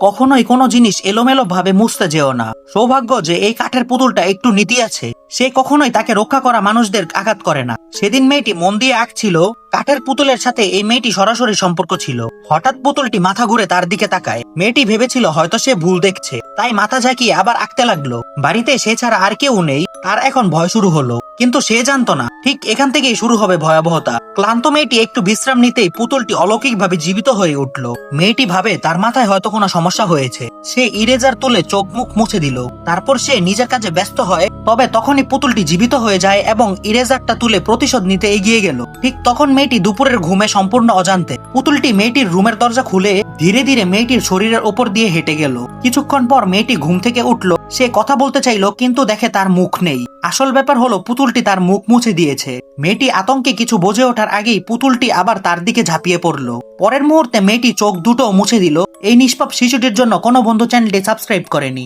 কখনোই কোনো জিনিস এলোমেলো ভাবে মুছতে যেও না। সৌভাগ্য যে এই কাঠের পুতুলটা একটু নীতি আছে, সে কখনোই তাকে রক্ষা করা মানুষদের আঘাত করে না। সেদিন মেয়েটি মন দিয়ে আঁকছিল, কাঠের পুতুলের সাথে এই মেয়েটি সরাসরি সম্পর্ক ছিল। হঠাৎ পুতুলটি মাথা ঘুরে তার দিকে তাকায়। মেয়েটি ভেবেছিল হয়তো সে ভুল দেখছে, তাই মাথা ঝাঁকিয়ে আবার আঁকতে লাগলো। বাড়িতে সে ছাড়া আর কেউ নেই, তার এখন ভয় শুরু হলো। কিন্তু সে জানতো না ঠিক এখান থেকেই শুরু হবে ভয়াবহতা। ক্লান্ত মেয়েটি একটু বিশ্রাম নিতেই পুতুলটি অলৌকিকভাবে জীবিত হয়ে উঠল। মেয়েটি ভাবে তার মাথায় হয়তো কোনো সমস্যা হয়েছে। সে ইরেজার তুলে চোখ মুখ মুছে দিল। তারপর সে নিজের কাজে ব্যস্ত হয়। তবে তখনই পুতুলটি জীবিত হয়ে যায় এবং ইরেজারটা তুলে প্রতিশোধ নিতে এগিয়ে গেল। ঠিক তখন মেয়েটি দুপুরের ঘুমে সম্পূর্ণ অজান্তে। পুতুলটি মেয়েটির রুমের দরজা খুলে ধীরে ধীরে মেয়েটির শরীরের ওপর দিয়ে হেঁটে গেল। কিছুক্ষণ পর মেয়েটি ঘুম থেকে উঠল। সে কথা বলতে চাইল, কিন্তু দেখে তার মুখ নেই। আসল ব্যাপার হলো পুতুলটি তার মুখ মুছে দিয়েছে। মেয়েটি আতঙ্কে কিছু বুঝে ওঠার আগেই পুতুলটি আবার তার দিকে ঝাঁপিয়ে পড়ল। পরের মুহূর্তে মেয়েটি চোখ দুটো মুছে দিল। এই নিষ্পাপ শিশুটির জন্য কোনো বন্ধু চ্যানেলটি সাবস্ক্রাইব করেনি।